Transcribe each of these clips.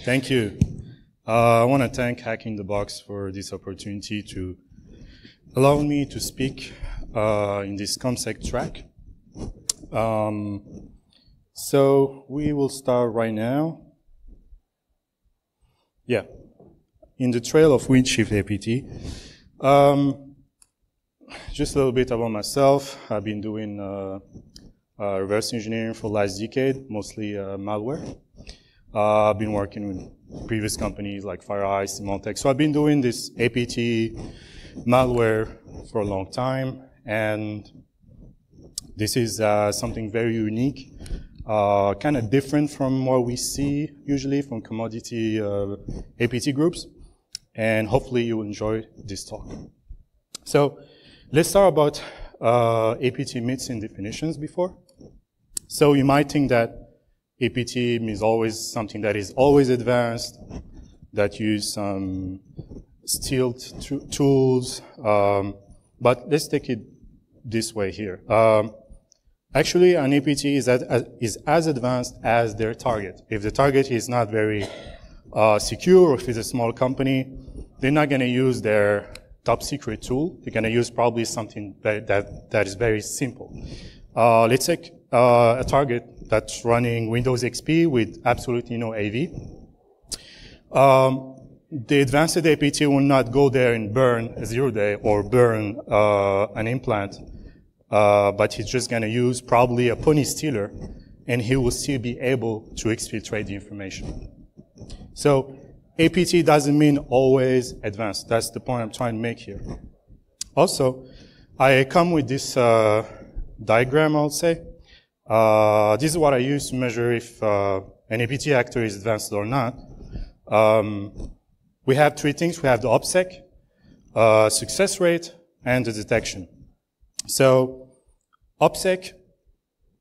Thank you. I want to thank Hacking the Box for this opportunity to allow me to speak in this COMMSEC track. So we will start right now. Yeah, in the trail of WINDSHIFT APT. Just a little bit about myself. I've been doing reverse engineering for the last decade, mostly malware. I've been working with previous companies like FireEye, Symantec. So I've been doing this APT malware for a long time, and this is something very unique, kind of different from what we see usually from commodity APT groups, and hopefully you will enjoy this talk. So let's start about APT myths and definitions before. So you might think that APT means always something that is always advanced, that use some stealth tools, but let's take it this way here. Actually, an APT is as advanced as their target. If the target is not very secure, or if it's a small company, they're not going to use their top secret tool. They're going to use probably something that is very simple. Let's take a target that's running Windows XP with absolutely no AV. The advanced APT will not go there and burn a 0-day or burn an implant, but he's just going to use probably a pony stealer, and he will still be able to exfiltrate the information. So APT doesn't mean always advanced. That's the point I'm trying to make here. Also, I come with this diagram, I'll say. This is what I use to measure if an APT actor is advanced or not. We have three things. We have the OPSEC, success rate, and the detection. So OPSEC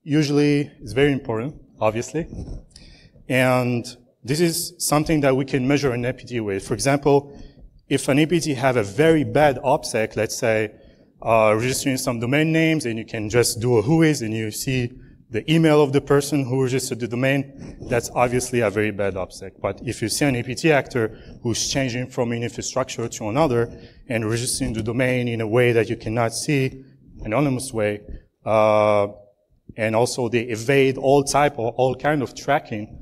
usually is very important, obviously. And this is something that we can measure an APT with. For example, if an APT have a very bad OPSEC, let's say registering some domain names, and you can just do a whois and you see the email of the person who registered the domain, that's obviously a very bad OPSEC. But if you see an APT actor who's changing from an infrastructure to another and registering the domain in a way that you cannot see, anonymous way, and also they evade all kind of tracking,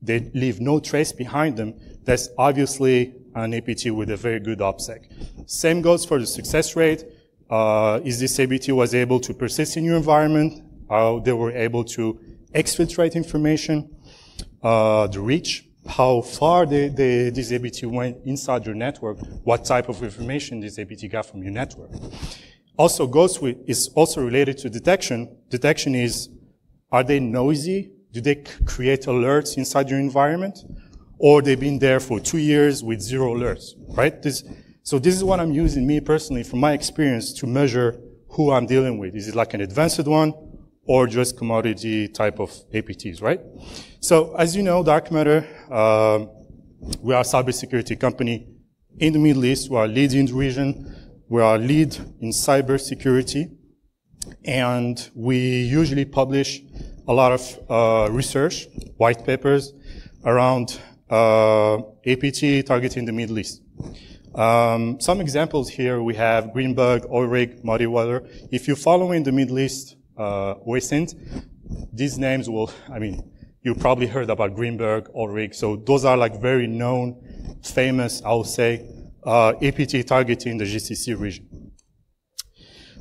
they leave no trace behind them, that's obviously an APT with a very good OPSEC. Same goes for the success rate. Is this APT was able to persist in your environment? How they were able to exfiltrate information, the reach, how far this APT went inside your network, what type of information this APT got from your network. Also is also related to detection. Detection is, are they noisy? Do they create alerts inside your environment? Or they've been there for 2 years with 0 alerts, right? So this is what I'm using, me personally, from my experience, to measure who I'm dealing with. Is it like an advanced one, or just commodity type of APTs, right? So, as you know, Dark Matter, we are a cybersecurity company in the Middle East. We are lead in the region. We are lead in cybersecurity. And we usually publish a lot of research, white papers, around APT targeting the Middle East. Some examples here, we have Greenbug, Oilrig, Muddy Water. If you follow in the Middle East, Westend, these names will, you probably heard about Greenberg, Oilrig, so those are like very known, famous, I would say, APT targeting the GCC region.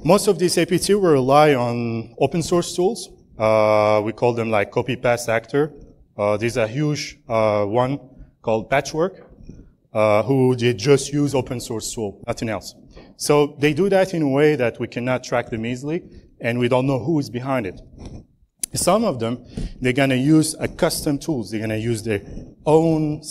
Most of these APT will rely on open source tools. We call them like copy-paste actor. There's a huge one called Patchwork, who they just use open source tool, nothing else. So they do that in a way that we cannot track them easily, and we don't know who is behind it. Some of them, they're going to use a custom tools. They're going to use their own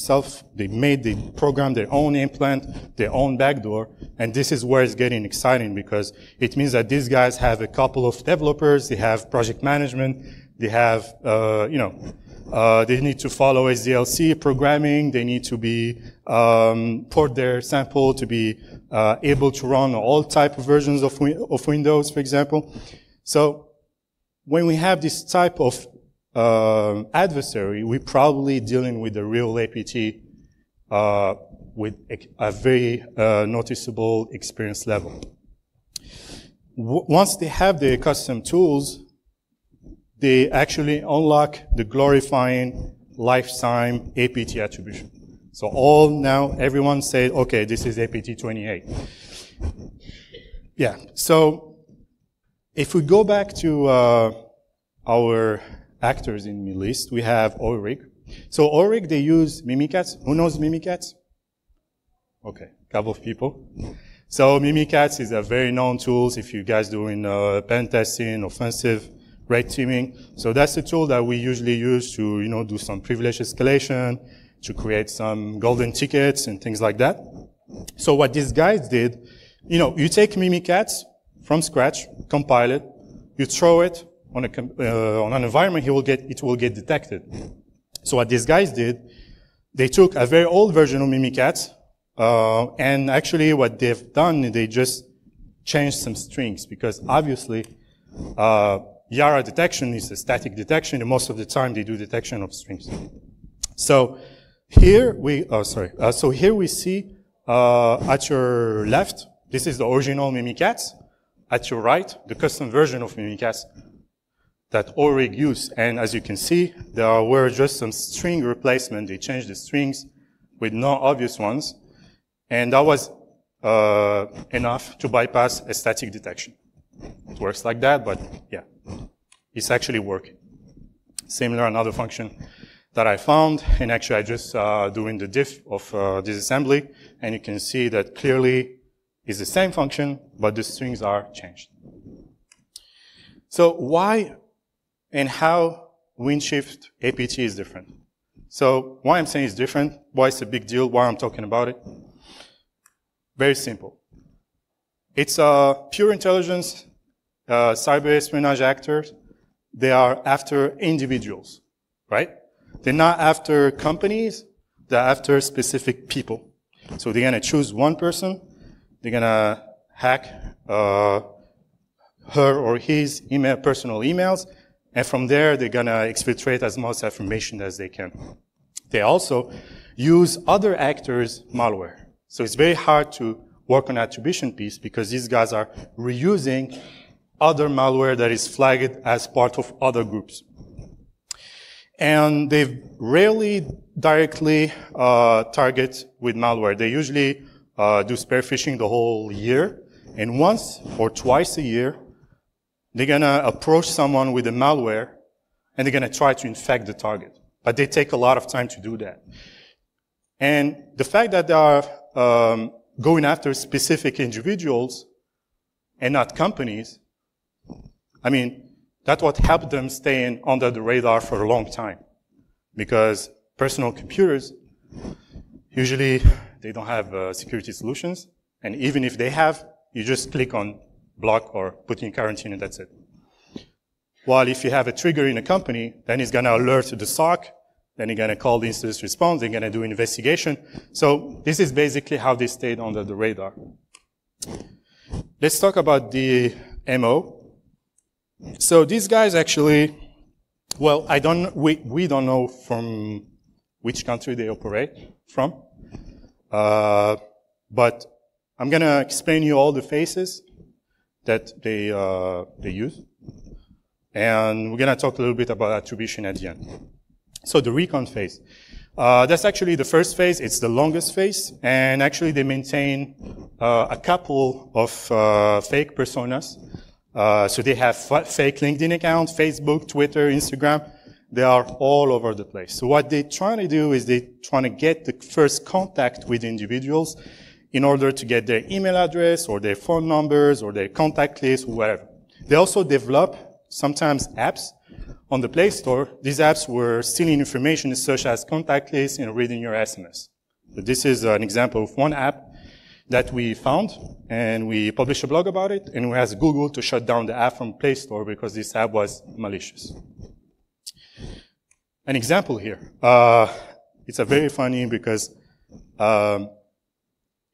they program their own implant, their own backdoor, and this is where it's getting exciting, because it means that these guys have a couple of developers, they have project management, they have, they need to follow SDLC programming, they need to be, port their sample to be able to run all type of versions of Windows, for example. So when we have this type of adversary, we're probably dealing with a real APT with a very noticeable experience level. Once they have the custom tools, they actually unlock the glorifying lifetime APT attribution. So everyone said, okay, this is APT 28. Yeah, so if we go back to our actors in the Middle East, we have ORIG. So ORIG, they use Mimikatz. Who knows Mimikatz? Okay, a couple of people. So Mimikatz is a very known tool if you guys doing pen testing, offensive, red teaming. So that's the tool that we usually use to, do some privilege escalation, to create some golden tickets and things like that. So what these guys did, you take Mimikatz from scratch, compile it, you throw it on an environment, it will get detected. So what these guys did, they took a very old version of Mimikatz, and actually what they've done, they just changed some strings, because obviously, Yara detection is a static detection, and most of the time they do detection of strings. So here we see, at your left, this is the original Mimikatz. At your right, the custom version of Mimikatz that ORIG used. And as you can see, there were just some string replacement. They changed the strings with no obvious ones. And that was enough to bypass a static detection. It works like that, but yeah, it's actually working. Similar, another function that I found, and actually I just doing the diff of disassembly, and you can see that clearly it's the same function, but the strings are changed. So why and how WINDSHIFT APT is different? So why I'm saying it's different, why it's a big deal, why I'm talking about it? Very simple. It's a pure intelligence, cyber espionage actors. They are after individuals, right? They're not after companies, they're after specific people. So they're gonna choose one person, they're gonna hack her or his personal emails, and from there they're gonna exfiltrate as much information as they can. They also use other actors' malware. So it's very hard to work on attribution piece because these guys are reusing other malware that is flagged as part of other groups. And they rarely directly target with malware. They usually do spear phishing the whole year. And once or twice a year, they're gonna approach someone with a malware and they're gonna try to infect the target. But they take a lot of time to do that. And the fact that they are going after specific individuals and not companies, I mean, that's what helped them stay under the radar for a long time. Because personal computers, usually they don't have security solutions. And even if they have, you just click on block or put in quarantine and that's it. While if you have a trigger in a company, then it's gonna alert the SOC, then you're gonna call the incident response, they're gonna do investigation. So this is basically how they stayed under the radar. Let's talk about the MO. So these guys actually, well, we don't know from which country they operate from, but I'm gonna explain you all the phases that they use, and we're gonna talk a little bit about attribution at the end. So the recon phase, that's actually the first phase. It's the longest phase, and actually they maintain a couple of fake personas. So they have fake LinkedIn accounts, Facebook, Twitter, Instagram. They are all over the place. So what they're trying to do is they're trying to get the first contact with individuals in order to get their email address or their phone numbers or their contact list or whatever. They also develop sometimes apps on the Play Store. These apps were stealing information such as contact lists and reading your SMS. So this is an example of one app that we found, and we published a blog about it, and we asked Google to shut down the app from Play Store because this app was malicious. An example here. It's a very funny because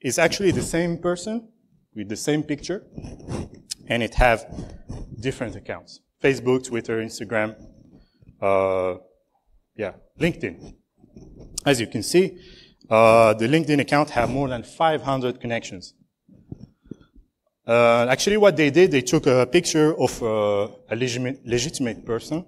it's actually the same person with the same picture, and it have different accounts. Facebook, Twitter, Instagram, LinkedIn. As you can see, the LinkedIn account have more than 500 connections. Actually, what they did, they took a picture of a legitimate person,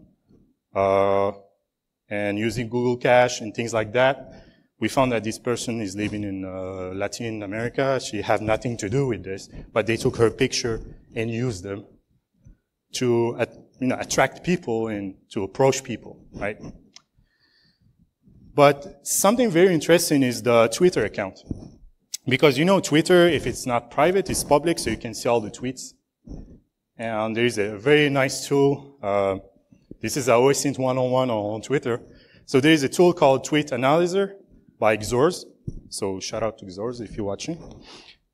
and using Google Cache and things like that, we found that this person is living in Latin America. She had nothing to do with this, but they took her picture and used them to attract people and to approach people, right? But something very interesting is the Twitter account. Because Twitter, if it's not private, it's public, so you can see all the tweets. And there is a very nice tool. This is our OSINT 101 on Twitter. So there is a tool called Tweet Analyzer by Xors. So shout out to Xors if you're watching.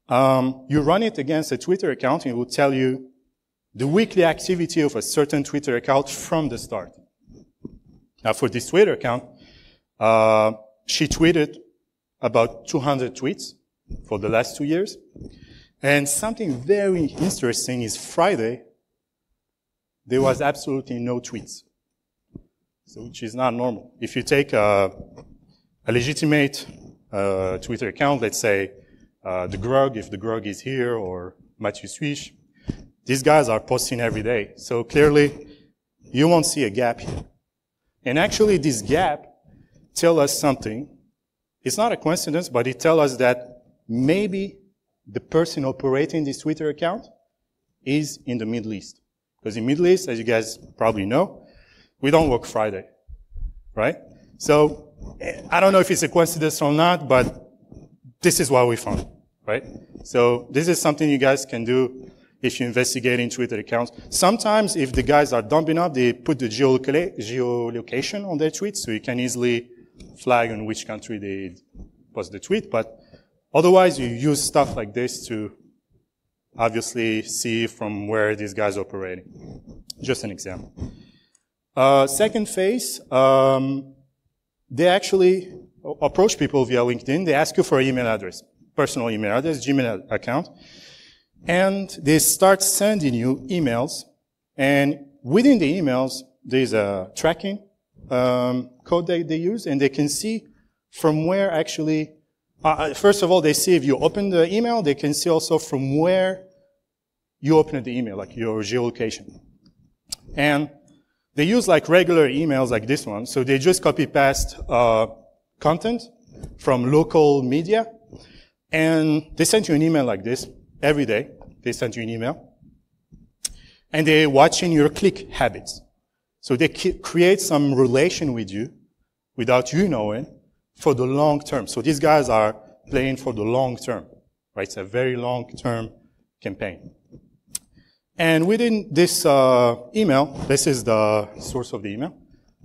You run it against a Twitter account, and it will tell you the weekly activity of a certain Twitter account from the start. Now, for this Twitter account, she tweeted about 200 tweets for the last 2 years. And something very interesting is Friday, there was absolutely no tweets. So, which is not normal. If you take a legitimate Twitter account, let's say the Grug, if the Grug is here, or Mathieu Suich, these guys are posting every day. So clearly, you won't see a gap here. And actually, this gap tells us something. It's not a coincidence, but it tells us that maybe the person operating this Twitter account is in the Middle East. Because in Middle East, as you guys probably know, we don't work Friday, right? So I don't know if it's a coincidence or not, but this is what we found, right? So this is something you guys can do if you're investigating Twitter accounts. Sometimes if the guys are dumb enough, they put the geolocation on their tweets, so you can easily flag on which country they post the tweet. But otherwise, you use stuff like this to obviously see from where these guys are operating. Just an example. Second phase, they actually approach people via LinkedIn. They ask you for an email address, personal email address, Gmail account. And they start sending you emails. And within the emails, there's a tracking code that they use. And they can see from where actually, first of all, they see if you open the email. They can see also from where you opened the email, like your geolocation. And they use like regular emails like this one. So they just copy paste content from local media. And they send you an email like this every day. They send you an email. And they're watching your click habits. So they create some relation with you without you knowing for the long term. So these guys are playing for the long term, right? It's a very long-term campaign. And within this email, this is the source of the email.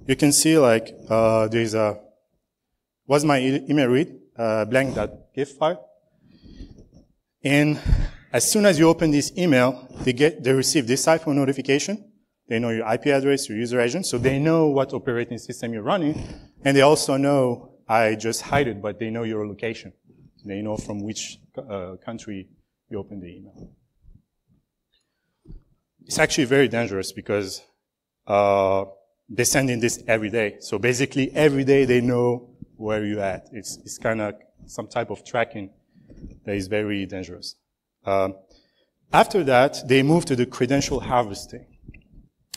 You can see like there's a, what's my email read? Blank.gif file. And as soon as you open this email, they receive this type of notification. They know your IP address, your user agent, so they know what operating system you're running. And they also know, I just hide it, but they know your location. They know from which country you open the email. It's actually very dangerous because they send in this every day. So basically, every day they know where you're at. It's kind of some type of tracking that is very dangerous. After that, they move to the credential harvesting.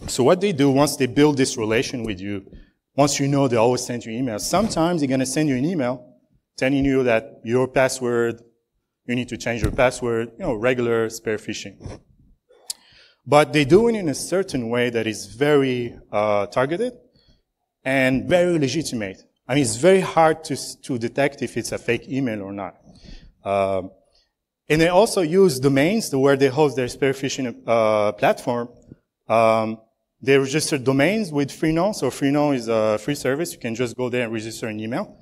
So what they do, once they build this relation with you, once you know they always send you emails, sometimes they're going to send you an email telling you that your password, you need to change your password, regular spear phishing. But they do it in a certain way that is very targeted and very legitimate. I mean, it's very hard to detect if it's a fake email or not. And they also use domains where they host their spear phishing platform. They register domains with Freenom. So Freenom is a free service. You can just go there and register an email.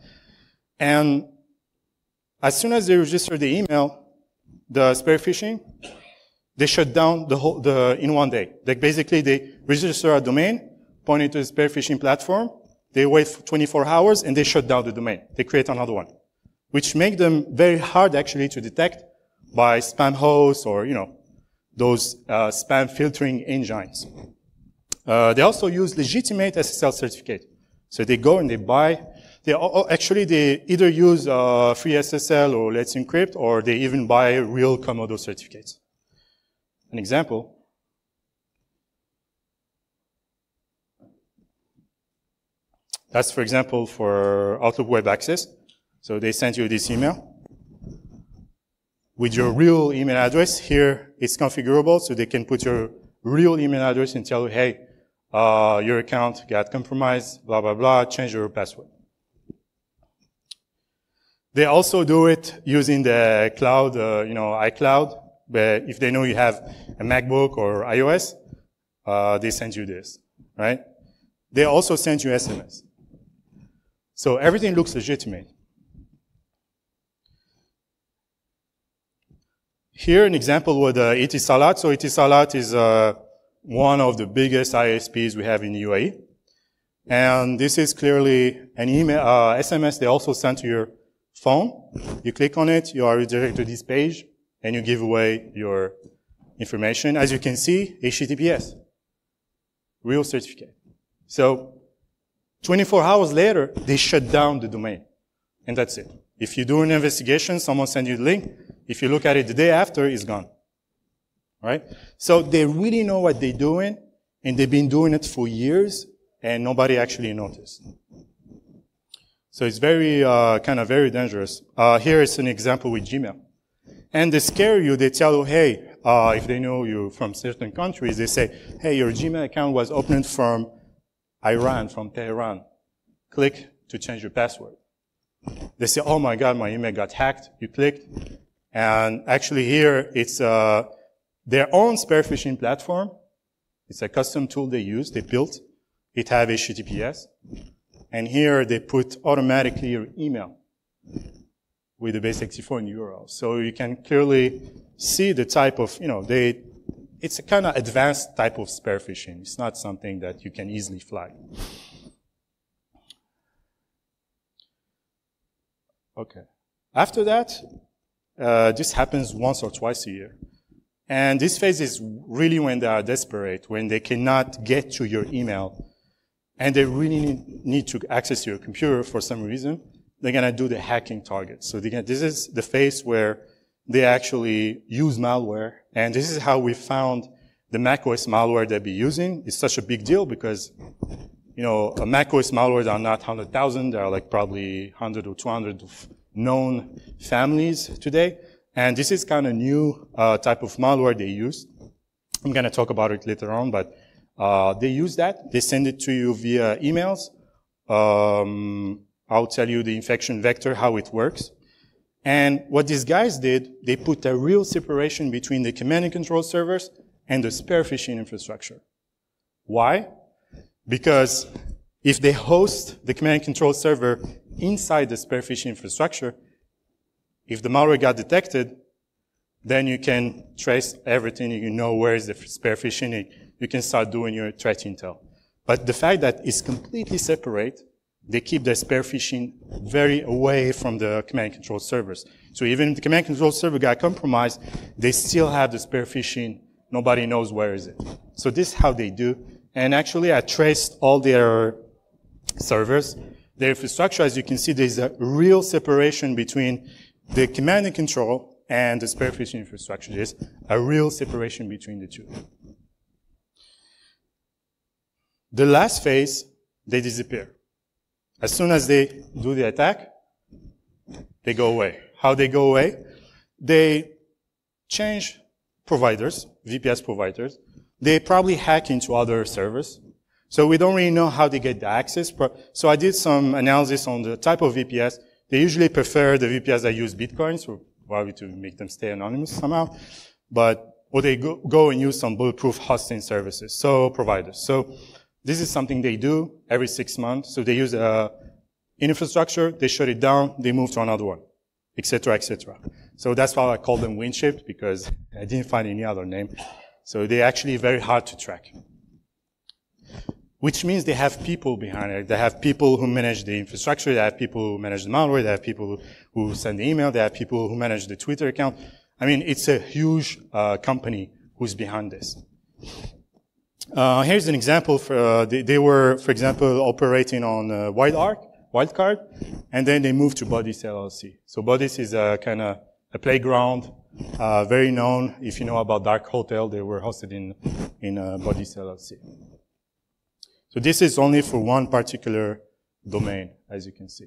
And as soon as they register the email, the spear phishing, they shut down in one day. Like basically, they register a domain, point it to the spear phishing platform. They wait for 24 hours and they shut down the domain. They create another one, which make them very hard actually to detect by spam hosts or, those spam filtering engines. They also use legitimate SSL certificate. So they go and they buy, actually they either use free SSL or Let's Encrypt, or they even buy real Comodo certificates. An example. That's, for example, for Outlook Web Access. So they send you this email with your real email address. Here it's configurable, so they can put your real email address and tell you, hey, your account got compromised, blah, blah, blah, change your password. They also do it using the cloud, iCloud. But if they know you have a MacBook or iOS, they send you this, right? They also send you SMS. So everything looks legitimate. Here, an example with Etisalat. So Etisalat is one of the biggest ISPs we have in the UAE. And this is clearly an email, SMS they also send to your phone. You click on it, you are redirected to this page, and you give away your information. As you can see, HTTPS, real certificate. So 24 hours later, they shut down the domain. And that's it. If you do an investigation, someone sends you the link. If you look at it the day after, it's gone. Right? So they really know what they're doing, and they've been doing it for years, and nobody actually noticed. So it's very, very dangerous. Here is an example with Gmail. And they scare you, they tell you, hey, if they know you from certain countries, they say, hey, your Gmail account was opened from Iran, from Tehran. Click to change your password. They say, oh my God, my email got hacked. You clicked. And actually here, it's their own spear phishing platform. It's a custom tool they use, they built. It have HTTPS. And here they put automatically your email with the base64 in URL. So you can clearly see the type of, it's a kind of advanced type of spear phishing. It's not something that you can easily flag. Okay. After that, this happens once or twice a year. And this phase is really when they are desperate, when they cannot get to your email, and they really need to access your computer for some reason. They're going to do the hacking target. So this is the phase where they actually use malware. And this is how we found the macOS malware they'll be using. It's such a big deal because, macOS malwares are not 100,000. There are like probably 100 or 200 of known families today. And this is kind of new type of malware they use. I'm going to talk about it later on, but they use that. They send it to you via emails. I'll tell you the infection vector, how it works. And what these guys did, they put a real separation between the command and control servers and the spear phishing infrastructure. Why? Because if they host the command and control server inside the spear phishing infrastructure, if the malware got detected, then you can trace everything. You know where is the spear phishing. You can start doing your threat intel. But the fact that it's completely separate, they keep the spear phishing very away from the command and control servers. So even if the command and control server got compromised, they still have the spear phishing. Nobody knows where is it. So this is how they do. And actually, I traced all their servers. Their infrastructure, as you can see, there's a real separation between the command and control and the spear phishing infrastructure. There's a real separation between the two. The last phase, they disappear. As soon as they do the attack, they go away. How they go away? They change providers, VPS providers. They probably hack into other servers. So we don't really know how they get the access. So I did some analysis on the type of VPS. They usually prefer the VPS that use Bitcoin, so probably to make them stay anonymous somehow. Or they go and use some bulletproof hosting services, so providers. So this is something they do every 6 months. So they use infrastructure, they shut it down, they move to another one, et cetera, et cetera. So that's why I call them WINDSHIFT, because I didn't find any other name. So they're actually very hard to track. Which means they have people behind it. They have people who manage the infrastructure, they have people who manage the malware, they have people who send the email, they have people who manage the Twitter account. I mean, it's a huge company who's behind this. Here's an example. They were, for example, operating on Wildcard, and then they moved to Modus LLC. So Modus is a kind of a playground, very known. If you know about Dark Hotel, they were hosted in Modus LLC. So this is only for one particular domain, as you can see.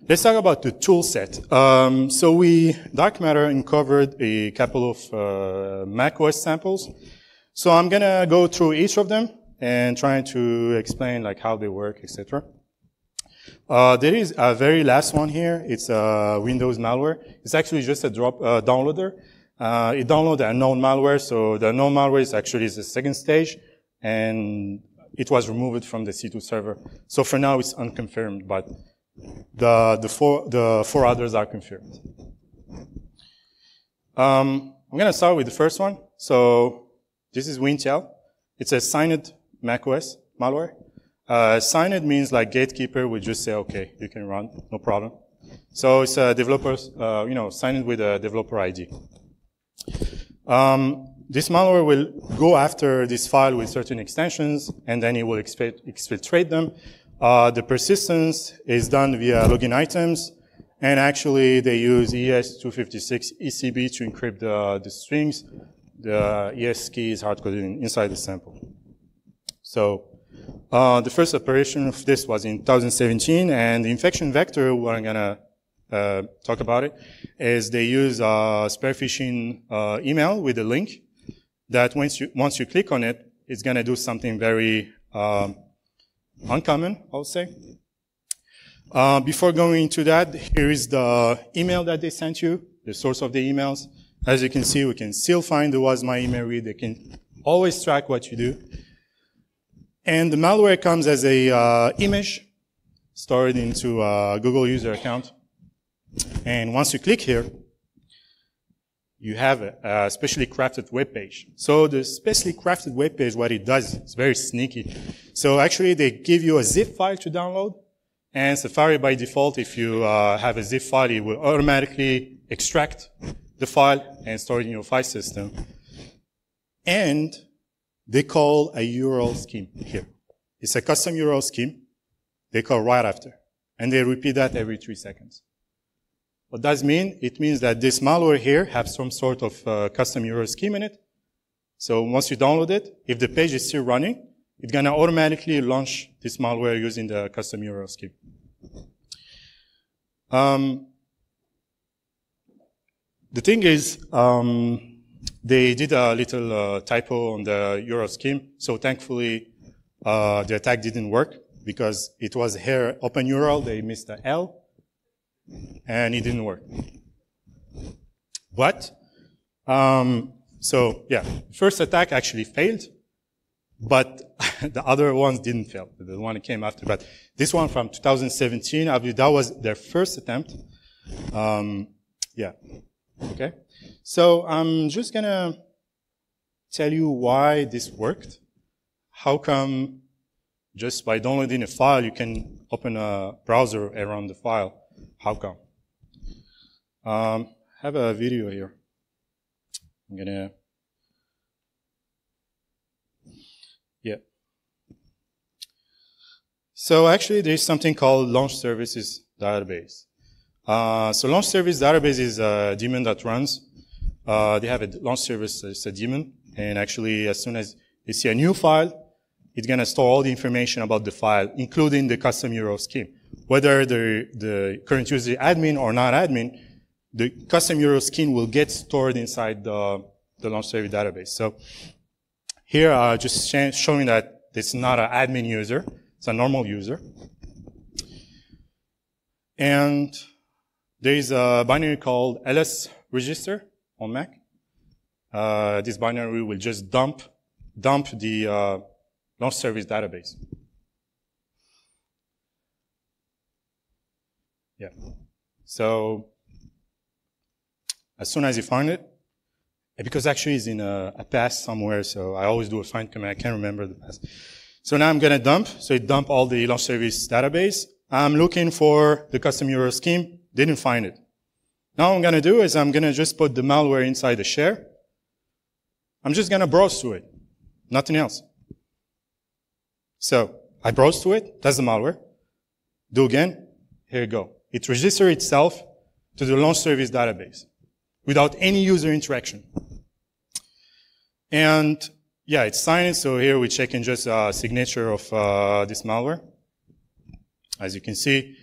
Let's talk about the tool set. Dark Matter uncovered a couple of macOS samples. So I'm gonna go through each of them and trying to explain like how they work, etc. There is a very last one here. It's a Windows malware. It's actually just a downloader. It downloads a known malware. So the known malware is actually the second stage, and it was removed from the C2 server. So for now, it's unconfirmed, but the four others are confirmed. I'm gonna start with the first one. So this is WINDTAIL. It's a signed macOS malware. Signed means like gatekeeper would just say, okay, you can run, no problem. So it's a developer's, signed with a developer ID. This malware will go after this file with certain extensions, and then it will exfiltrate them. The persistence is done via login items, and actually they use ES256 ECB to encrypt the strings. The ES key is hard-coded inside the sample. So the first operation of this was in 2017, and the infection vector, what I'm going to talk about it, is they use a spear phishing email with a link that once you click on it, it's going to do something very uncommon, I would say. Before going into that, here is the email that they sent you, the source of the emails. As you can see, we can still find the was my email read. They can always track what you do. And the malware comes as a image stored into a Google user account. And once you click here, you have a specially crafted web page. So the specially crafted web page, what it does, is very sneaky. So actually, they give you a zip file to download. And Safari, by default, if you have a zip file, it will automatically extract the file and store it in your file system. And they call a URL scheme here. It's a custom URL scheme. They call right after. And they repeat that every 3 seconds. What does it mean? It means that this malware here has some sort of custom URL scheme in it. So once you download it, if the page is still running, it's going to automatically launch this malware using the custom URL scheme. The thing is, they did a little typo on the URL scheme. So thankfully, the attack didn't work because it was here open URL. They missed the L, and it didn't work. But first attack actually failed, but the other ones didn't fail. The one that came after, but this one from 2017, I believe that was their first attempt. Okay, so I'm just gonna tell you why this worked. How come just by downloading a file you can open a browser around the file? How come? I have a video here. I'm gonna, So actually there's something called Launch Services Database. So launch service database is a daemon that runs. They have a launch service, it's a daemon, and actually as soon as you see a new file, it's going to store all the information about the file, including the custom URL scheme. Whether the current user is admin or not admin, the custom URL scheme will get stored inside the launch service database. So here, just showing that it's not an admin user, it's a normal user. And there is a binary called ls register on Mac. This binary will just dump the launch service database. Yeah. So as soon as you find it, because actually it's in a path somewhere, so I always do a find command. I can't remember the path. So now I'm going to dump. So it dump all the launch service database. I'm looking for the custom URL scheme. Didn't find it. Now what I'm going to do is I'm going to just put the malware inside the share. I'm just going to browse through it. nothing else. So I browse to it, that's the malware. Do again, here you go. It registers itself to the launch service database without any user interaction. And yeah, it's signed, so here we're checking just a signature of this malware. As you can see,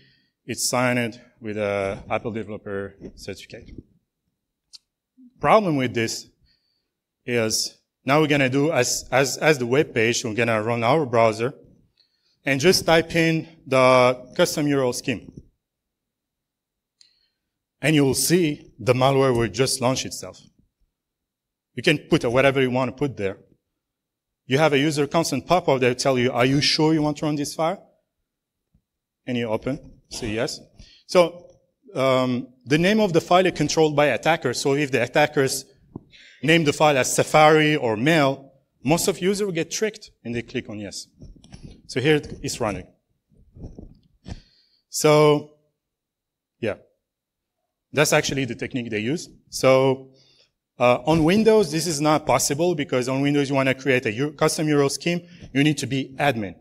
it's signed with a Apple developer certificate. Problem with this is now we're gonna do as the web page, we're gonna run our browser and just type in the custom URL scheme. And you will see the malware will just launch itself. You can put whatever you want to put there. You have a user consent pop-up that will tell you, are you sure you want to run this file? And you open, say yes. So the name of the file is controlled by attackers. So if the attackers name the file as Safari or Mail, most of users will get tricked and they click on yes. So here it's running. So yeah, that's actually the technique they use. So on Windows, this is not possible because on Windows you want to create a custom URL scheme. You need to be admin.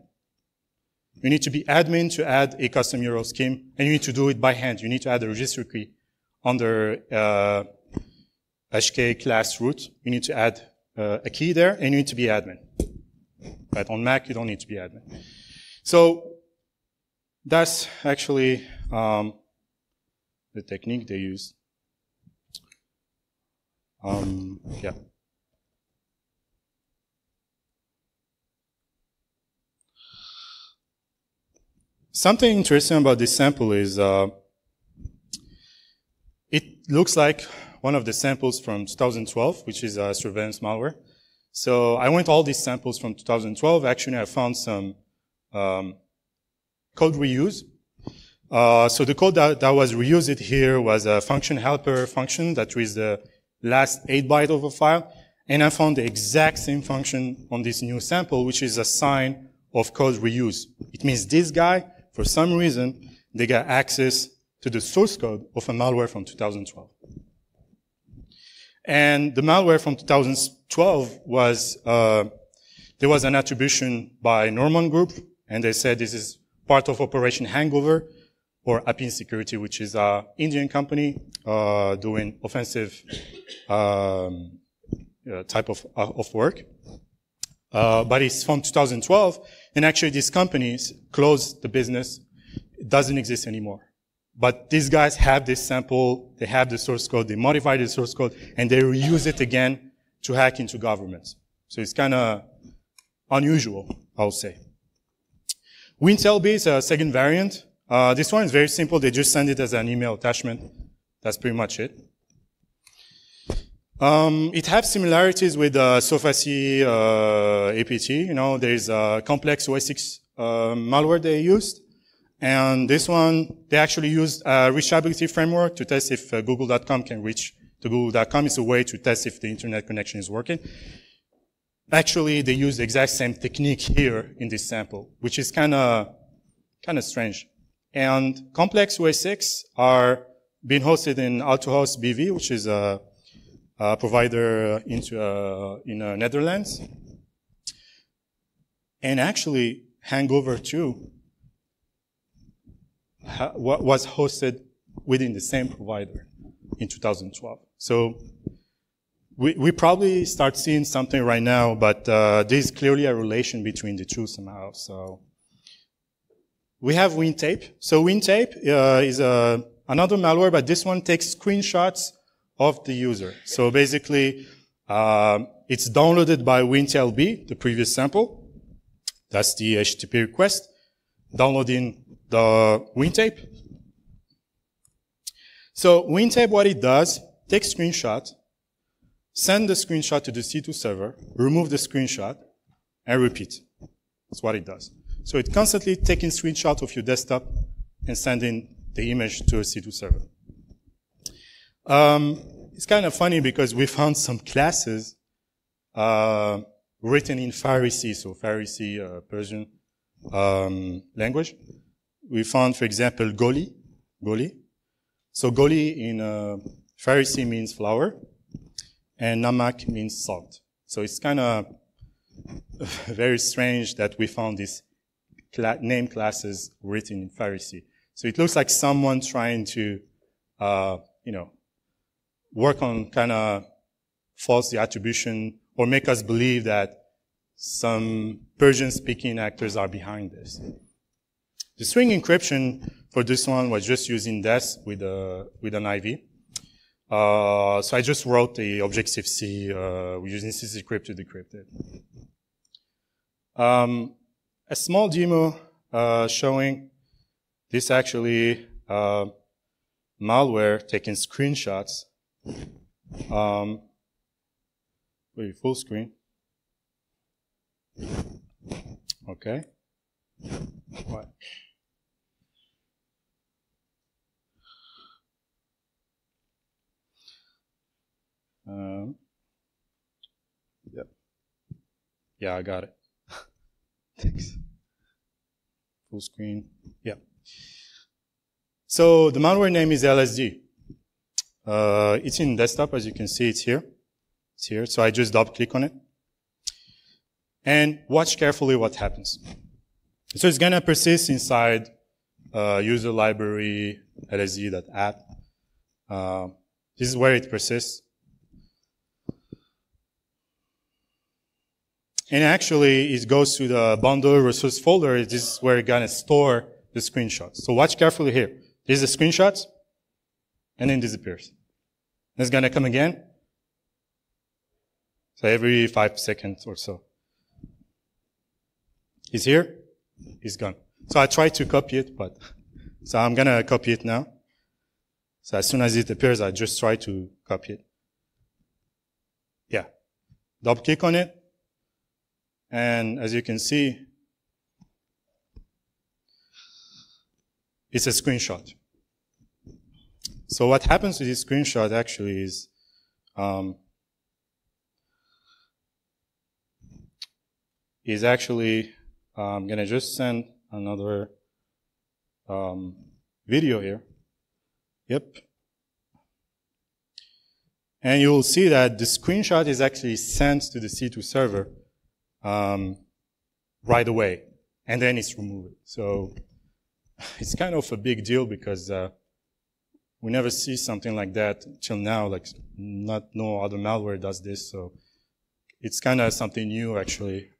You need to be admin to add a custom URL scheme, and you need to do it by hand. You need to add a registry key under HK class root. You need to add a key there, and you need to be admin. But on Mac, you don't need to be admin. So that's actually the technique they use. Yeah. Something interesting about this sample is it looks like one of the samples from 2012, which is surveillance malware. So I went all these samples from 2012. Actually, I found some code reuse. So the code that was reused here was a function helper function that was the last 8 bytes of a file. And I found the exact same function on this new sample, which is a sign of code reuse. It means this guy, for some reason, they got access to the source code of a malware from 2012. And the malware from 2012 was, there was an attribution by Norman Group, and they said this is part of Operation Hangover, or APT Security, which is an Indian company doing offensive type of work. But it's from 2012, and actually these companies closed the business. It doesn't exist anymore. But these guys have this sample, they have the source code, they modify the source code, and they reuse it again to hack into governments. So it's kind of unusual, I would say. WINDTAIL is a second variant. This one is very simple. They just send it as an email attachment. That's pretty much it. It has similarities with SOFACI APT. You know, there's a complex OS6 malware they used. And this one, they actually used a reachability framework to test if Google.com can reach to Google.com. It's a way to test if the internet connection is working. Actually, they use the exact same technique here in this sample, which is kind of strange. And complex OS6 are being hosted in AutoHost BV, which is a provider in Netherlands. And actually, Hangover 2 was hosted within the same provider in 2012. So we probably start seeing something right now, but there's clearly a relation between the two somehow. So we have WINDTAPE. So WINDTAPE is another malware, but this one takes screenshots of the user. So basically, it's downloaded by WINDTAIL, the previous sample. That's the HTTP request. Downloading the WINDTAPE. So WINDTAPE, what it does, takes screenshot, send the screenshot to the C2 server, remove the screenshot, and repeat. That's what it does. So it's constantly taking screenshot of your desktop and sending the image to a C2 server. It's kind of funny because we found some classes written in Farsi, so Farsi Persian language. We found, for example, Goli. So Goli in Farsi means flour, and Namak means salt. So it's kind of very strange that we found these name classes written in Pharisee. So it looks like someone trying to, work on kind of false attribution or make us believe that some Persian-speaking actors are behind this. The string encryption for this one was just using DES with an IV. So I just wrote the Objective-C using CC-Crypt to decrypt it. A small demo showing this actually malware taking screenshots. Wait, full screen. Okay. What? Yep. Yeah, I got it. Thanks. Full screen. Yeah. So the malware name is LSD. It's in desktop, as you can see. It's here. It's here. So I just double click on it. And watch carefully what happens. So it's gonna persist inside user library lsd.app. This is where it persists. And actually, it goes to the bundle resource folder. This is where it's gonna store the screenshots. So watch carefully here. This is the screenshots, and then disappears. It's gonna come again. So every 5 seconds or so. He's here, he's gone. So I tried to copy it, but, so I'm gonna copy it now. So as soon as it appears, I just try to copy it. Yeah. Double click on it. And as you can see, it's a screenshot. So what happens with this screenshot actually is, I'm gonna just send another video here. Yep. And you'll see that the screenshot is actually sent to the C2 server right away, and then it's removed. So it's kind of a big deal because we never see something like that till now. Like, no other malware does this, so it's kind of something new actually.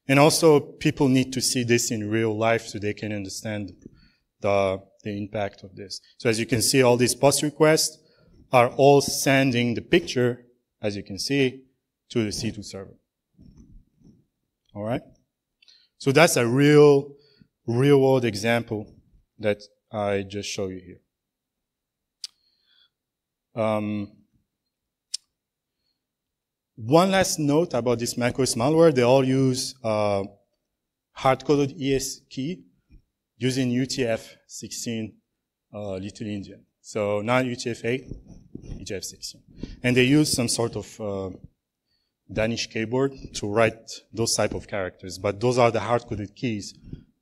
And also, people need to see this in real life so they can understand the impact of this. So as you can see, all these post requests are all sending the picture, as you can see, to the C2 server. All right? So that's a real world example that I just show you here. One last note about this macOS malware, they all use hard-coded ES key using UTF-16 Little Indian. So not UTF-8, UTF-16. And they use some sort of Danish keyboard to write those type of characters. But those are the hard-coded keys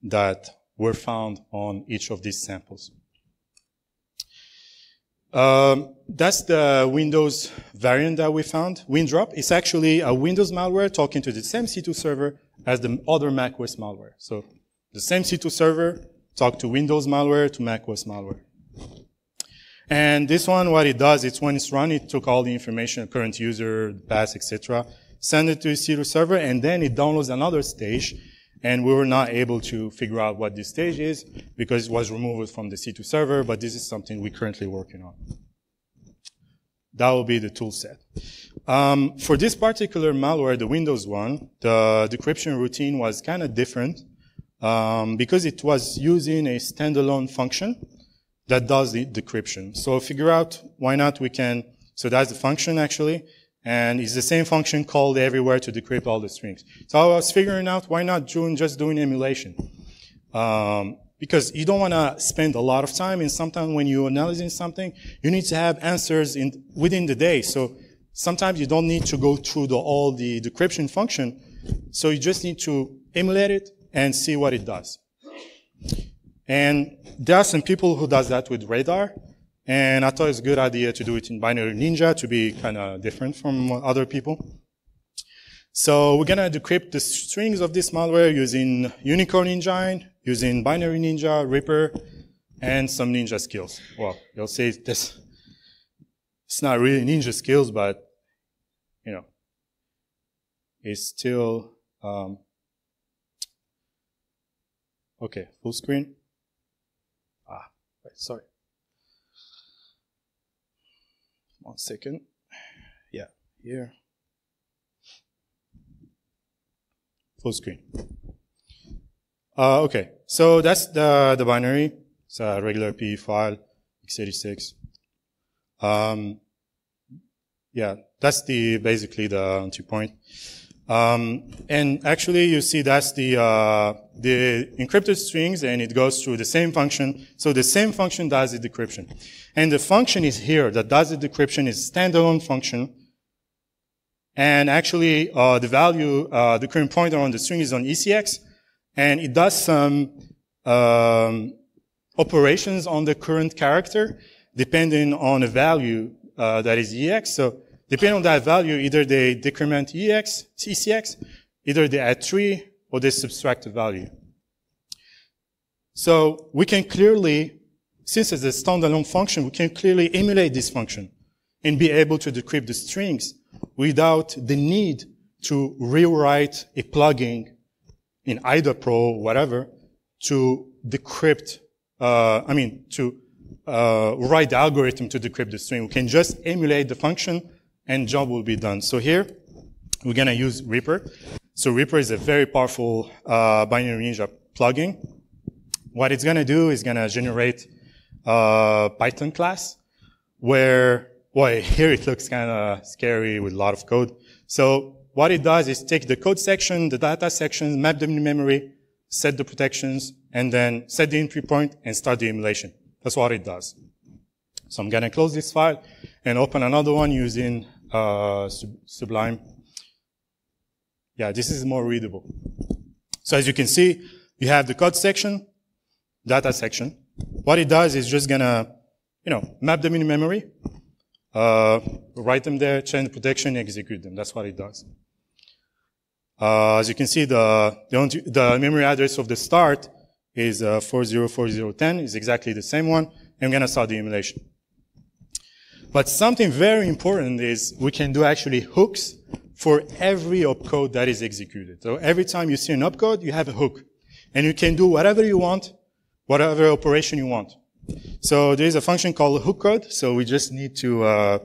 that were found on each of these samples. That's the Windows variant that we found. WinDrop is actually a Windows malware talking to the same C2 server as the other macOS malware. So the same C2 server talk to Windows malware to macOS malware. And this one, what it does, it's when it's run, it took all the information, current user, path, etc., send it to the C2 server, and then it downloads another stage. And we were not able to figure out what this stage is because it was removed from the C2 server, but this is something we're currently working on. That will be the tool set. For this particular malware, the Windows one, the decryption routine was kind of different because it was using a standalone function that does the decryption. So figure out why not we can, so that's the function actually. And it's the same function called everywhere to decrypt all the strings. So I was figuring out why not just doing emulation. Because you don't want to spend a lot of time, and sometimes when you're analyzing something, you need to have answers within the day. So sometimes you don't need to go through all the decryption function. So you just need to emulate it and see what it does. And there are some people who does that with Radar. And I thought it's a good idea to do it in Binary Ninja to be kind of different from other people. So we're gonna decrypt the strings of this malware using Unicorn Engine, using Binary Ninja, Reaper, and some ninja skills. Well, you'll say this, it's not really ninja skills, but, you know, it's still, okay, full screen. Right, sorry. 1 second. Yeah, here. Full screen. Okay, so that's the binary. It's a regular PE file, x86. Yeah, that's basically the entry point. And actually, you see that's the encrypted strings, and it goes through the same function. So the same function does the decryption. And the function is here that does the decryption is standalone function. And actually, the value, the current pointer on the string is on ECX, and it does some operations on the current character, depending on the value that is EX. So depending on that value, either they decrement ECX, either they add 3, or they subtract the value. So we can clearly, since it's a standalone function, we can clearly emulate this function and be able to decrypt the strings without the need to rewrite a plugin in either Pro or whatever to decrypt, to write the algorithm to decrypt the string. We can just emulate the function and job will be done. So here, we're gonna use Reaper. So Reaper is a very powerful Binary Ninja plugin. What it's gonna do is gonna generate a Python class where, well, here it looks kind of scary with a lot of code. So what it does is take the code section, the data section, map them in memory, set the protections, and then set the entry point and start the emulation. That's what it does. So I'm gonna close this file and open another one using Sublime. Yeah, this is more readable. So as you can see, you have the code section, data section. What it does is just gonna, map them in memory, write them there, change the protection, execute them. That's what it does. As you can see, the memory address of the start is 404010, is exactly the same one. I'm gonna start the emulation. But something very important is we can do actually hooks for every opcode that is executed. So every time you see an opcode, you have a hook. And you can do whatever you want, whatever operation you want. So there is a function called hook code. So we just need to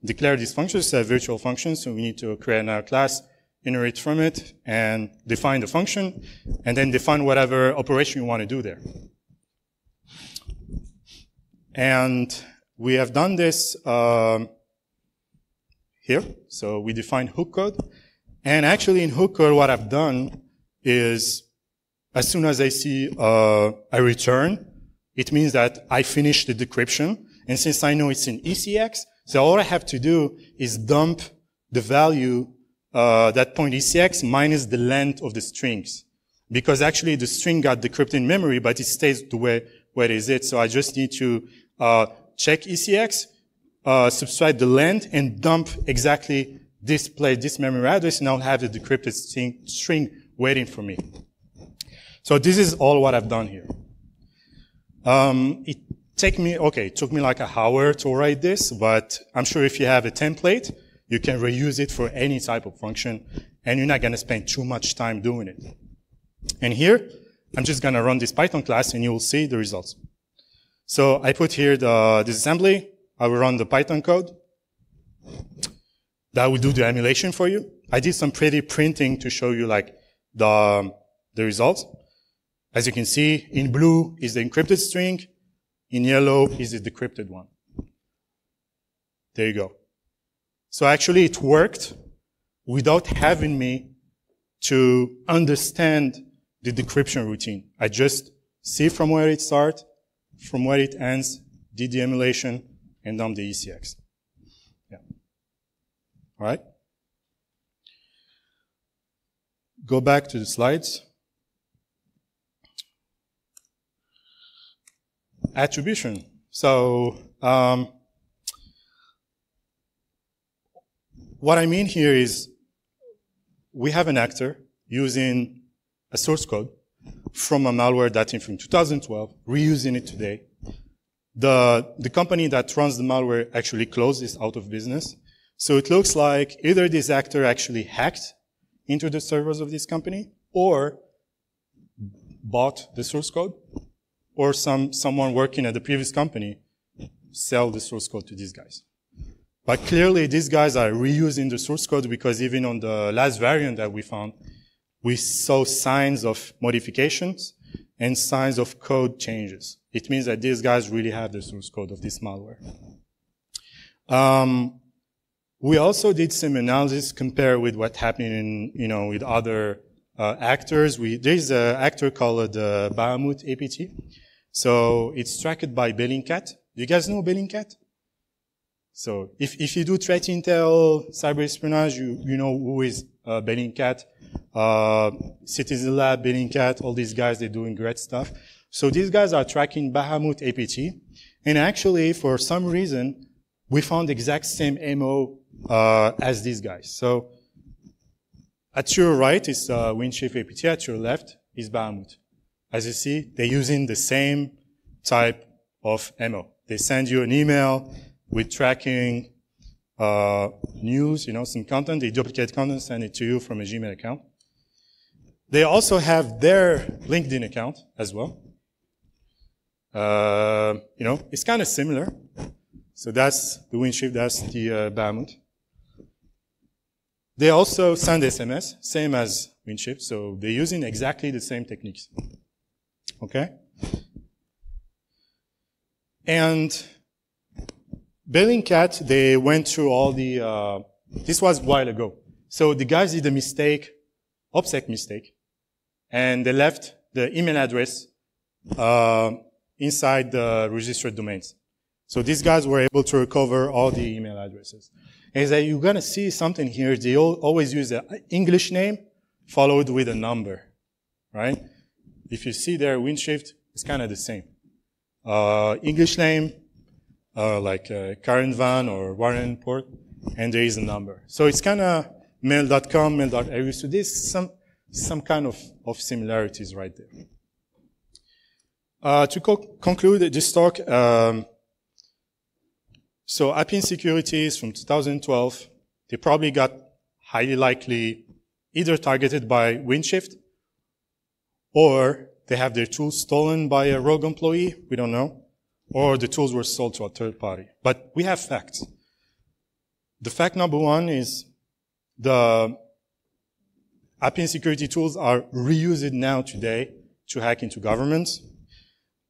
declare this function. It's a virtual function. So we need to create another class, inherit from it, and define the function, and then define whatever operation you want to do there. And we have done this here. So we define hook code. And actually in hook code, what I've done is as soon as I see a return, it means that I finished the decryption. And since I know it's in ECX, so all I have to do is dump the value that point ECX minus the length of the strings. Because actually the string got decrypted in memory, but it stays the way where is it. So I just need to check ECX, subtract the length, and dump exactly this memory address, and I'll have the decrypted string waiting for me. So this is all what I've done here. It took me like an hour to write this, but I'm sure if you have a template, you can reuse it for any type of function, and you're not going to spend too much time doing it. And here, I'm just going to run this Python class, and you will see the results. So I put here this assembly. I will run the Python code. That will do the emulation for you. I did some pretty printing to show you like the results. As you can see, in blue is the encrypted string. In yellow is the decrypted one. There you go. So actually it worked without having me to understand the decryption routine. I just see from where it starts, from where it ends, did the emulation, and dumped the ECX. Yeah. All right. Go back to the slides. Attribution. So, what I mean here is we have an actor using a source code from a malware dating from 2012, reusing it today. The company that runs the malware actually closed, is out of business. So it looks like either this actor actually hacked into the servers of this company, or bought the source code, or someone working at the previous company sell the source code to these guys. But clearly these guys are reusing the source code, because even on the last variant that we found, we saw signs of modifications and signs of code changes. It means that these guys really have the source code of this malware. We also did some analysis compare with what happened in, with other actors. There's an actor called Bahamut APT. So it's tracked by Bellingcat. Do you guys know Bellingcat? So if you do threat intel, cyber espionage, you know who is Bellingcat, Citizen Lab, Bellingcat, all these guys, they're doing great stuff. So these guys are tracking Bahamut APT. And actually, for some reason, we found the exact same MO as these guys. So at your right is WINDSHIFT APT, at your left is Bahamut. As you see, they're using the same type of MO. They send you an email with tracking news, some content. They duplicate content, send it to you from a Gmail account. They also have their LinkedIn account as well. It's kind of similar. So that's the WINDSHIFT, that's the Bahamut. They also send SMS, same as WINDSHIFT, so they're using exactly the same techniques. Okay? And Bellingcat, they went through all the, this was a while ago. So the guys did a mistake, OPSEC mistake, and they left the email address inside the registered domains. So these guys were able to recover all the email addresses. And that you're going to see something here. They always use an English name followed with a number, right? If you see there, WINDSHIFT, it's kind of the same. English name, like Karen Van or Warren Port, and there is a number. So it's kind of mail.com, mail.eu. So there's some kind of similarities right there. To conclude this talk, so app insecurities from 2012, they probably got highly likely either targeted by WINDSHIFT, or they have their tools stolen by a rogue employee, we don't know, or the tools were sold to a third party. But we have facts. The fact number one is the app insecurity tools are reused now today to hack into governments.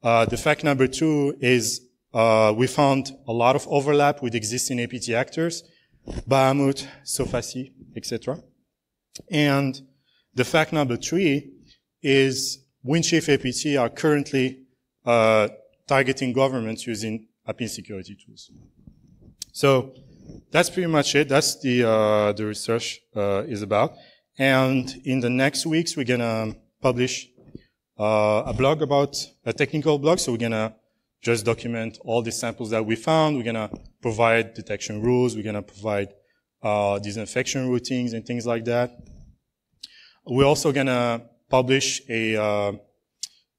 The fact number two is we found a lot of overlap with existing APT actors, Bahamut, Sofasi, etc. And the fact number three is WINDSHIFT APT are currently targeting governments using app insecurity tools. So that's pretty much it. That's the research is about. And in the next weeks, we're gonna publish a blog about a technical blog. So we're gonna just document all the samples that we found. We're gonna provide detection rules. We're gonna provide disinfection routines and things like that. We're also gonna publish a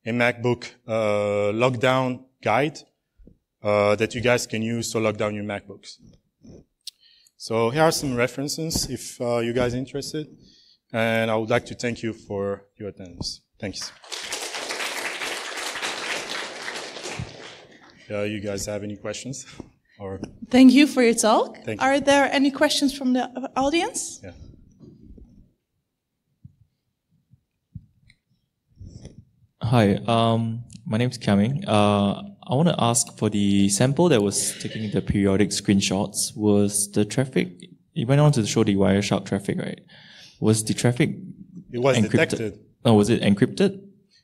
MacBook lockdown guide that you guys can use to lock down your MacBooks. So here are some references if you guys are interested. And I would like to thank you for your attendance. Thanks. You guys have any questions? Or thank you for your talk. Thank you. Are there any questions from the audience? Yeah. Hi, my name is Kiaming. I want to ask, for the sample that was taking the periodic screenshots, was the traffic, it went on to show the Wireshark traffic, right? Was the traffic It was encrypted? detected. Oh, was it encrypted?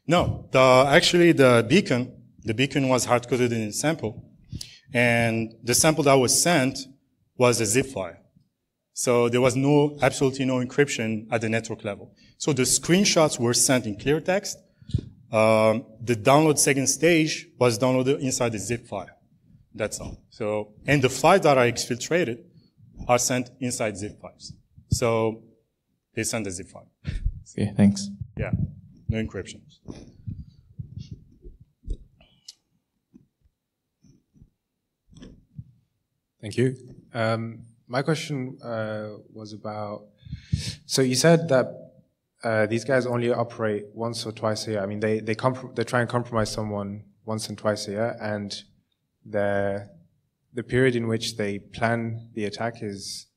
No, actually the beacon was hard-coded in the sample, and the sample that was sent was a zip file. So there was absolutely no encryption at the network level. So the screenshots were sent in clear text. The download second stage was downloaded inside the zip file. That's all. So, and the files that are exfiltrated are sent inside zip files. So they send a zip file. Okay, thanks. Yeah, no encryption. Thank you. My question was about, so you said that these guys only operate once or twice a year. I mean, they try and compromise someone once and twice a year, and the period in which they plan the attack is,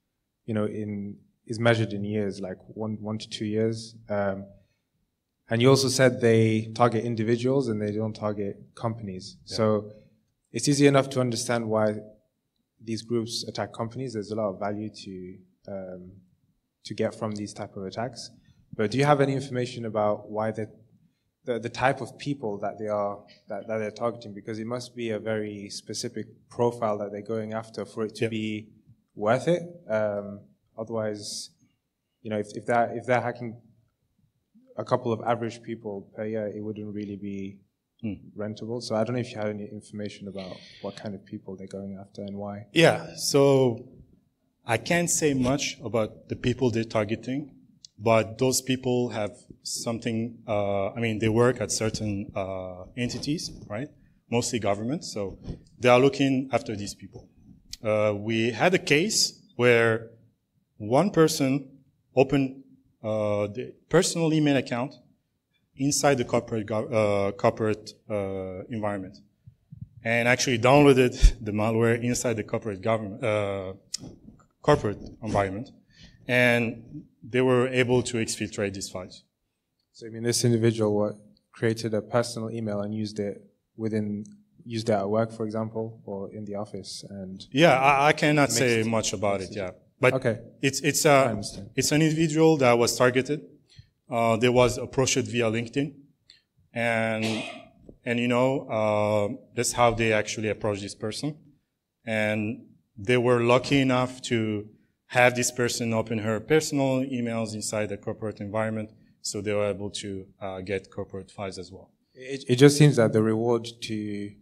is measured in years, like 1 to 2 years. And you also said they target individuals and they don't target companies. Yeah. So it's easy enough to understand why these groups attack companies. There's a lot of value to get from these type of attacks. But do you have any information about why the type of people that they're targeting? Because it must be a very specific profile that they're going after for it to be worth it. Otherwise, if they're hacking a couple of average people per year, it wouldn't really be rentable. So I don't know if you had any information about what kind of people they're going after and why. Yeah, so I can't say much about the people they're targeting, but those people have something, they work at certain entities, right? Mostly government, so they are looking after these people. We had a case where one person opened the personal email account inside the corporate environment, and actually downloaded the malware inside the corporate environment, and they were able to exfiltrate these files. So you mean this individual created a personal email and used it at work, for example, or in the office? And yeah, I cannot say much about it. Yeah, but okay. It's an individual that was targeted. They was approached via LinkedIn, and that's how they actually approached this person. And they were lucky enough to have this person open her personal emails inside the corporate environment, so they were able to get corporate files as well. It just seems that the reward to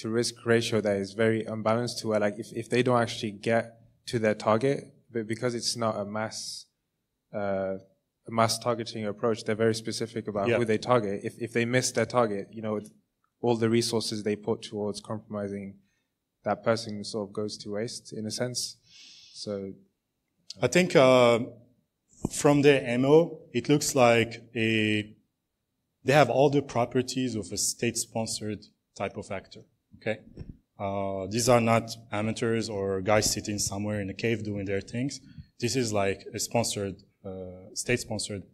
risk ratio there is very unbalanced, to where, like, if they don't actually get to their target, but because it's not a mass targeting approach, they're very specific about who they target. If they miss their target, all the resources they put towards compromising that person sort of goes to waste, in a sense. So I think from their MO, it looks like they have all the properties of a state-sponsored type of actor. Okay, these are not amateurs or guys sitting somewhere in a cave doing their things. This is like a sponsored, state-sponsored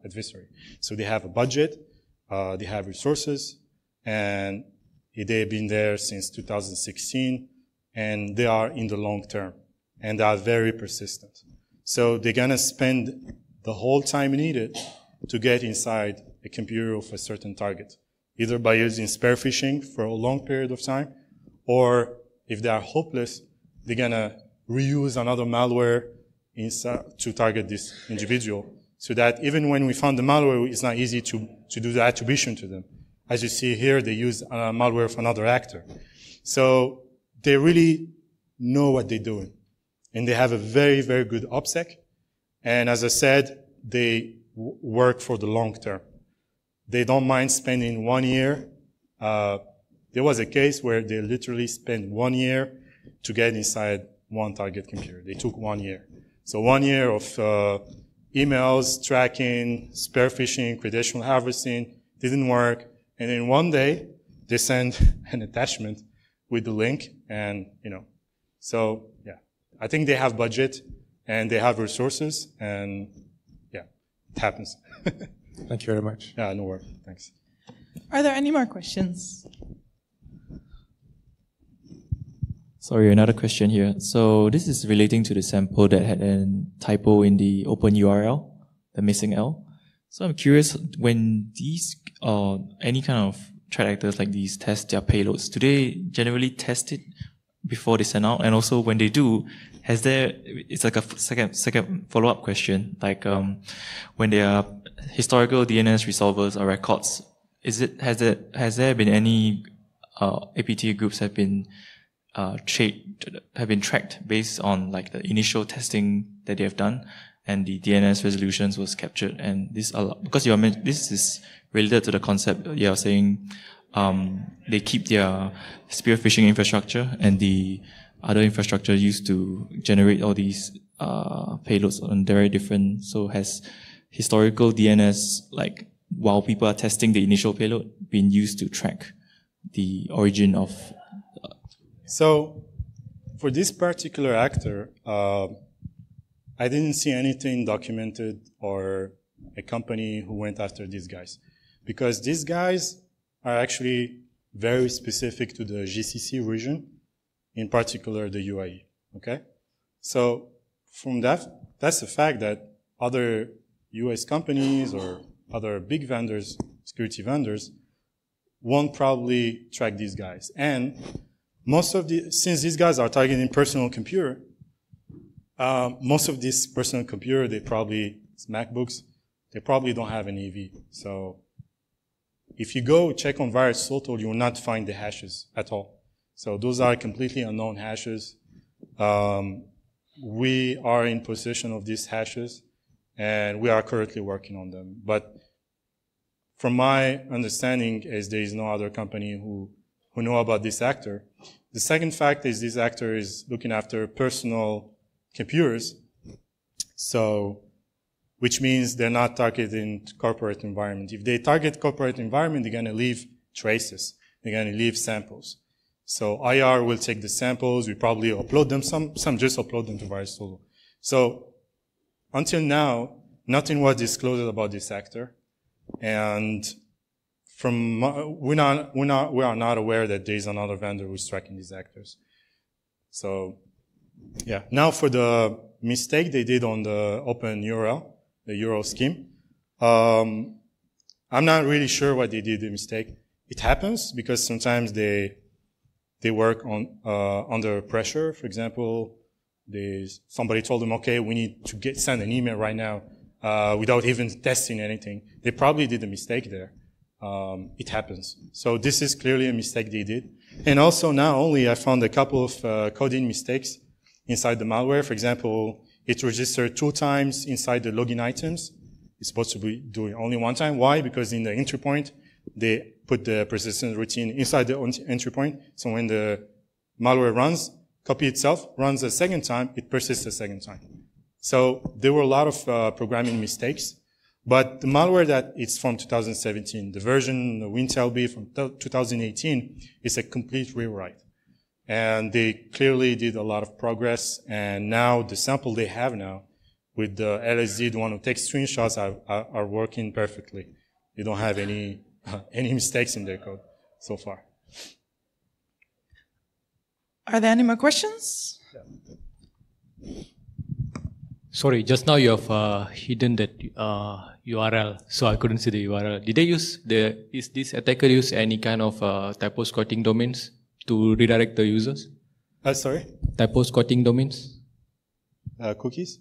adversary. So they have a budget, they have resources, and they've been there since 2016, and they are in the long term, and they are very persistent. So they're gonna spend the whole time needed to get inside a computer of a certain target, either by using spear phishing for a long period of time, or if they are hopeless, they're gonna reuse another malware to target this individual, so that even when we found the malware, it's not easy to do the attribution to them. As you see here, they use malware of another actor. So they really know what they're doing. And they have a very, very good OPSEC. And as I said, they work for the long term. They don't mind spending 1 year. There was a case where they literally spent 1 year to get inside one target computer. They took 1 year. So 1 year of emails, tracking, spear phishing, credential harvesting, didn't work. And then one day, they send an attachment with the link, and, so, yeah. I think they have budget, and they have resources, and, yeah, it happens. Thank you very much. Yeah, no worries. Thanks. Are there any more questions? Sorry, another question here. So this is relating to the sample that had a typo in the open URL, the missing L. So I'm curious, when these any kind of threat actors like these test their payloads, do they generally test it before they send out? And also when they do, it's like a second follow-up question, like when there are historical DNS resolvers or records, has there been any APT groups have been tracked based on like the initial testing that they have done? and the DNS resolutions was captured. And this because this is related to the concept you're saying, they keep their spear phishing infrastructure and the other infrastructure used to generate all these payloads on very different. So has historical DNS, like while people are testing the initial payload, been used to track the origin of? So for this particular actor, I didn't see anything documented or a company who went after these guys, because these guys are actually very specific to the GCC region, in particular the UAE, okay? So from that's the fact that other US companies or other big vendors, security vendors, won't probably track these guys. And since these guys are targeting personal computer, most of these personal computer, it's MacBooks, they probably don't have an AV. So if you go check on VirusTotal, you will not find the hashes at all. So those are completely unknown hashes. We are in possession of these hashes, and we are currently working on them. But from my understanding, is there is no other company who know about this actor. The second fact is this actor is looking after personal computers, so which means they're not targeting corporate environment. If they target corporate environment, they're going to leave traces. They're going to leave samples. So IR will take the samples. We probably upload them. Some just upload them to VirusTotal. So until now, nothing was disclosed about this actor, and we are not aware that there is another vendor who's tracking these actors. So yeah. Now for the mistake they did on the open URL, the URL scheme, I'm not really sure what they did the mistake. It happens because sometimes they work on under pressure. For example, somebody told them, okay, we need to send an email right now without even testing anything. They probably did a mistake there. It happens. So this is clearly a mistake they did. And also not only, I found a couple of coding mistakes inside the malware. For example, it registered 2 times inside the login items. It's supposed to be doing only 1 time. Why? Because in the entry point, they put the persistence routine inside the entry point. So when the malware runs, copy itself, runs a second time, it persists a second time. So there were a lot of programming mistakes. But the malware that it's from 2017, the version, the WINDTAIL B from 2018, is a complete rewrite. And they clearly did a lot of progress. And now the sample they have now with the LSD, the one who takes screenshots, are working perfectly. They don't have any mistakes in their code so far. Are there any more questions? Yeah. Sorry, just now you have hidden that URL, so I couldn't see the URL. Did they is this attacker use any kind of typo squatting domains to redirect the users? Sorry? Typo squatting domains? Cookies?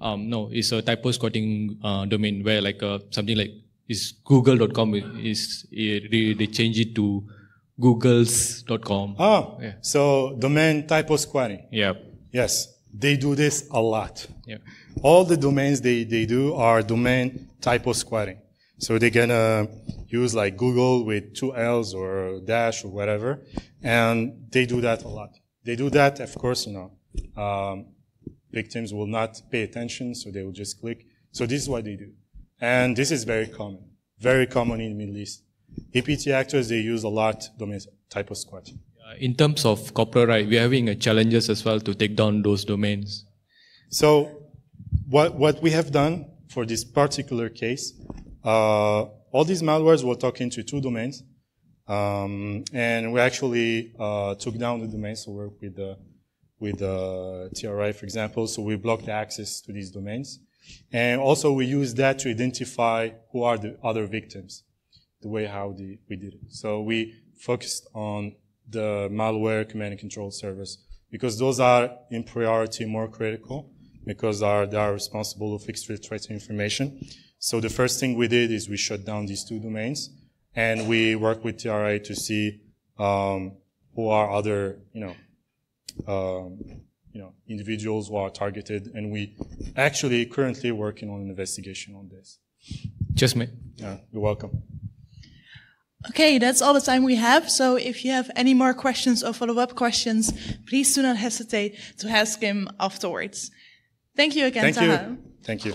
No, it's a typo squatting domain where like something like is google.com they change it to googles.com. Oh, yeah. So domain typo squatting. Yeah. Yes. They do this a lot. Yeah. All the domains they do are domain typo squatting. So they're gonna use like Google with 2 L's or dash or whatever, and they do that a lot. They do that, of course, victims will not pay attention, so they will just click. So this is what they do. And this is very common in the Middle East. APT actors, they use a lot domain typo squatting. In terms of copyright, we're having challenges as well to take down those domains. So what we have done for this particular case, all these malwares were talking to 2 domains, and we actually took down the domains to work with the TRI, for example. So we blocked the access to these domains, and also we used that to identify who are the other victims, the way how we did it. So we focused on the malware command and control servers, because those are in priority more critical, because they are responsible for exfiltrating information. So the first thing we did is we shut down these 2 domains, and we worked with TRI to see who are other, individuals who are targeted, and we actually currently working on an investigation on this. Just me. Yeah, you're welcome. Okay, that's all the time we have. So if you have any more questions or follow-up questions, please do not hesitate to ask him afterwards. Thank you again, Taha. Thank you.